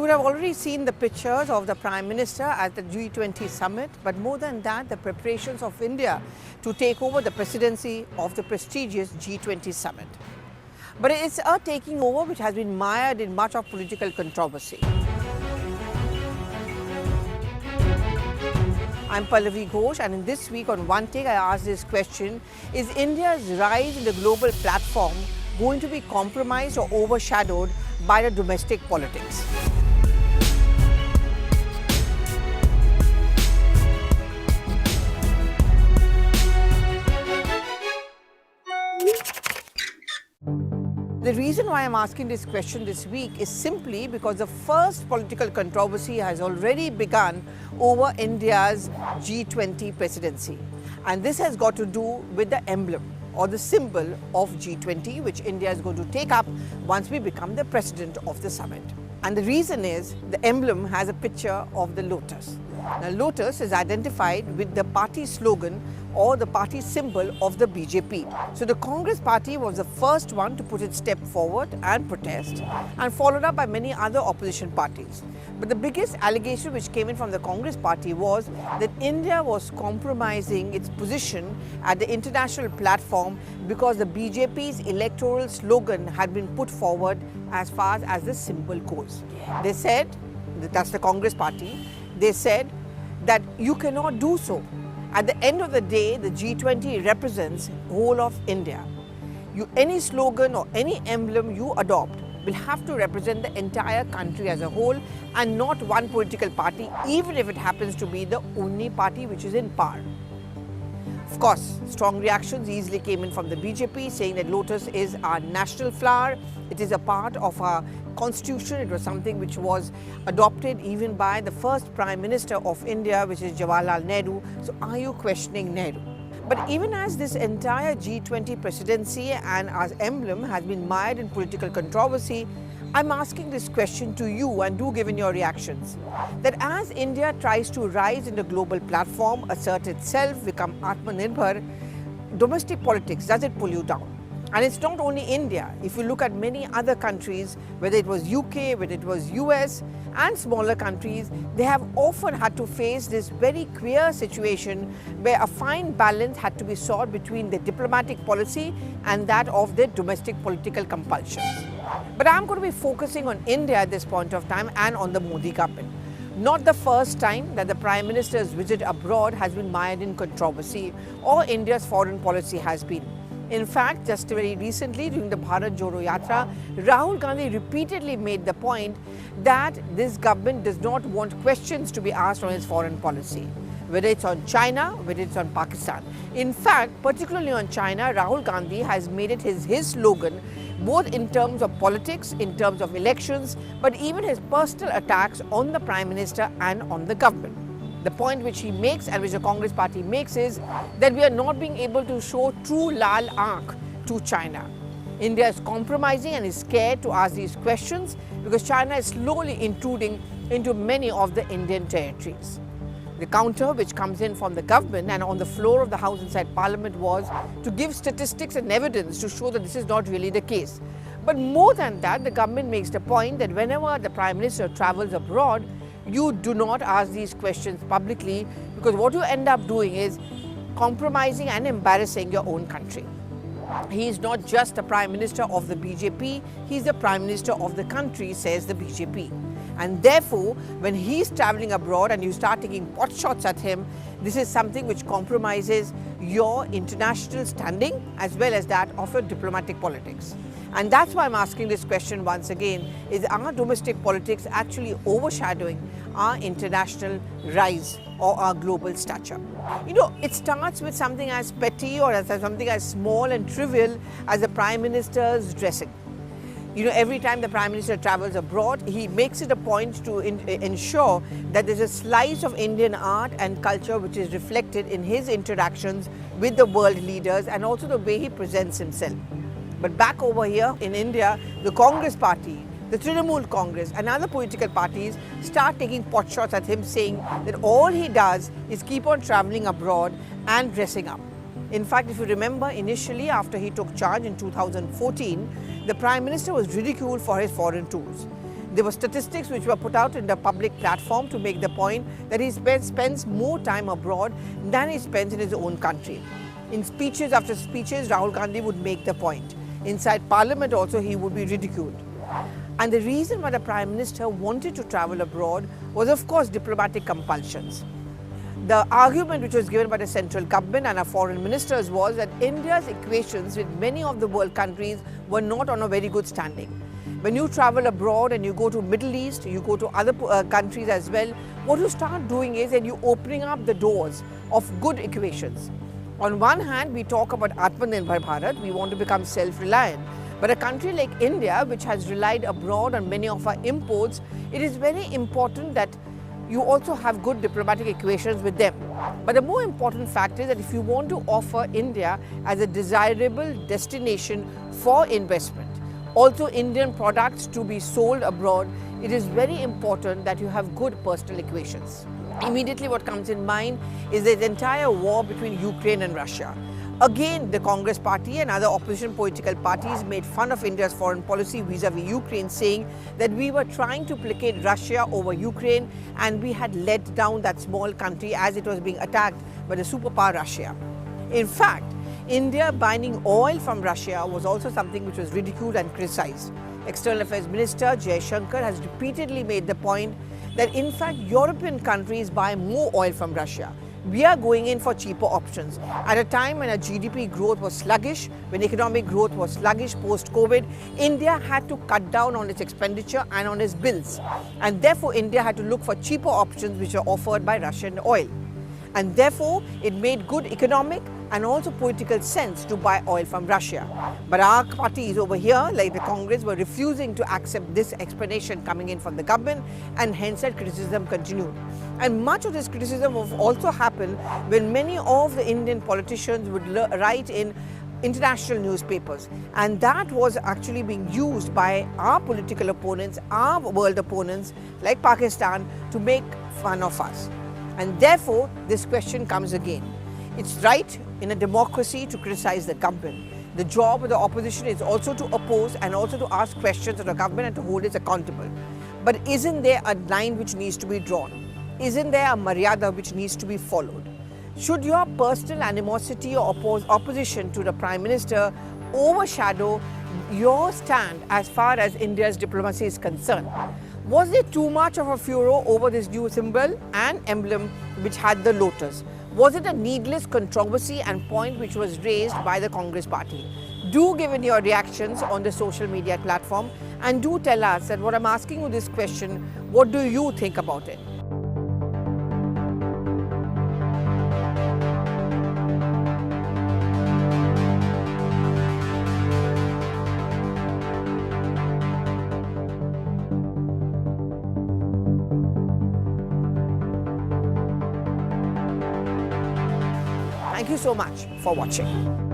would have already seen the pictures of the Prime Minister at the G20 summit, but more than that, the preparations of India to take over the presidency of the prestigious G20 summit. But it's a taking over which has been mired in much of political controversy. I'm Pallavi Ghosh, and in this week on One Take I asked this question: is India's rise in the global platform going to be compromised or overshadowed by the domestic politics? The reason why I'm asking this question this week is simply because the first political controversy has already begun over India's G20 presidency. And this has got to do with the emblem or the symbol of G20, which India is going to take up once we become the president of the summit. And the reason is the emblem has a picture of the lotus. Now, lotus is identified with the party slogan or the party symbol of the BJP. So the Congress party was the first one to put its step forward and protest, and followed up by many other opposition parties. But the biggest allegation which came in from the Congress party was that India was compromising its position at the international platform because the BJP's electoral slogan had been put forward as far as the symbol goes. They said, that's the Congress party, they said that you cannot do so. At the end of the day, the G20 represents whole of India. Any slogan or any emblem you adopt will have to represent the entire country as a whole and not one political party, even if it happens to be the only party which is in power. Of course, strong reactions easily came in from the BJP, saying that Lotus is our national flower. It is a part of our constitution. It was something which was adopted even by the first Prime Minister of India, which is Jawaharlal Nehru. So are you questioning Nehru? But even as this entire G20 presidency and our emblem has been mired in political controversy, I'm asking this question to you, and do give in your reactions, that as India tries to rise in the global platform, assert itself, become Atmanirbhar, domestic politics, does it pull you down? And it's not only India. If you look at many other countries, whether it was UK, whether it was US and smaller countries, they have often had to face this very queer situation where a fine balance had to be sought between the diplomatic policy and that of their domestic political compulsions. But I'm going to be focusing on India at this point of time and on the Modi government. Not the first time that the Prime Minister's visit abroad has been mired in controversy or India's foreign policy has been. In fact, just very recently during the Bharat Jodo Yatra, Rahul Gandhi repeatedly made the point that this government does not want questions to be asked on its foreign policy, whether it's on China, whether it's on Pakistan. In fact, particularly on China, Rahul Gandhi has made it his slogan, both in terms of politics, in terms of elections, but even his personal attacks on the Prime Minister and on the government. The point which he makes and which the Congress party makes is that we are not being able to show true Lal Aankh to China. India is compromising and is scared to ask these questions because China is slowly intruding into many of the Indian territories. The counter which comes in from the government and on the floor of the House inside Parliament was to give statistics and evidence to show that this is not really the case. But more than that, the government makes the point that whenever the Prime Minister travels abroad, you do not ask these questions publicly, because what you end up doing is compromising and embarrassing your own country. He is not just the Prime Minister of the BJP, he is the Prime Minister of the country, says the BJP. And therefore, when he is traveling abroad and you start taking pot shots at him, this is something which compromises your international standing as well as that of your diplomatic politics. And that's why I'm asking this question once again, is our domestic politics actually overshadowing our international rise or our global stature? You know, it starts with something as petty or as something as small and trivial as the Prime Minister's dressing. You know, every time the Prime Minister travels abroad, he makes it a point to ensure that there's a slice of Indian art and culture which is reflected in his interactions with the world leaders and also the way he presents himself. But back over here in India, the Congress party, the Trinamool Congress and other political parties start taking pot shots at him, saying that all he does is keep on traveling abroad and dressing up. In fact, if you remember, initially after he took charge in 2014, the Prime Minister was ridiculed for his foreign tours. There were statistics which were put out in the public platform to make the point that he spends more time abroad than he spends in his own country. In speeches after speeches, Rahul Gandhi would make the point. Inside Parliament also, he would be ridiculed. And the reason why the Prime Minister wanted to travel abroad was, of course, diplomatic compulsions. The argument which was given by the central government and our foreign ministers was that India's equations with many of the world countries were not on a very good standing. When you travel abroad and you go to Middle East, you go to other countries as well, what you start doing is that you're opening up the doors of good equations. On one hand, we talk about Atmanirbhar Bharat, we want to become self-reliant. But a country like India, which has relied abroad on many of our imports, it is very important that you also have good diplomatic equations with them. But the more important fact is that if you want to offer India as a desirable destination for investment, also Indian products to be sold abroad, it is very important that you have good personal equations. Immediately what comes in mind is the entire war between Ukraine and Russia. Again, the Congress party and other opposition political parties made fun of India's foreign policy vis-a-vis Ukraine, saying that we were trying to placate Russia over Ukraine and we had let down that small country as it was being attacked by the superpower Russia. In fact, India buying oil from Russia was also something which was ridiculed and criticized. External Affairs Minister Jai Shankar has repeatedly made the point that in fact European countries buy more oil from Russia. We are going in for cheaper options. At a time when our GDP growth was sluggish, when economic growth was sluggish post-COVID, India had to cut down on its expenditure and on its bills. And therefore, India had to look for cheaper options which are offered by Russian oil. And therefore, it made good economic and also political sense to buy oil from Russia. But our parties over here, like the Congress, were refusing to accept this explanation coming in from the government, and hence that criticism continued. And much of this criticism will also happen when many of the Indian politicians would write in international newspapers, and that was actually being used by our political opponents, our world opponents like Pakistan, to make fun of us. And therefore, this question comes again. It's right in a democracy to criticize the government. The job of the opposition is also to oppose and also to ask questions of the government and to hold it accountable. But isn't there a line which needs to be drawn? Isn't there a maryada which needs to be followed? Should your personal animosity or opposition to the Prime Minister overshadow your stand as far as India's diplomacy is concerned? Was there too much of a furor over this new symbol and emblem which had the lotus? Was it a needless controversy and point which was raised by the Congress party? Do give in your reactions on the social media platform, and do tell us that what I'm asking you this question, what do you think about it? Thank you so much for watching.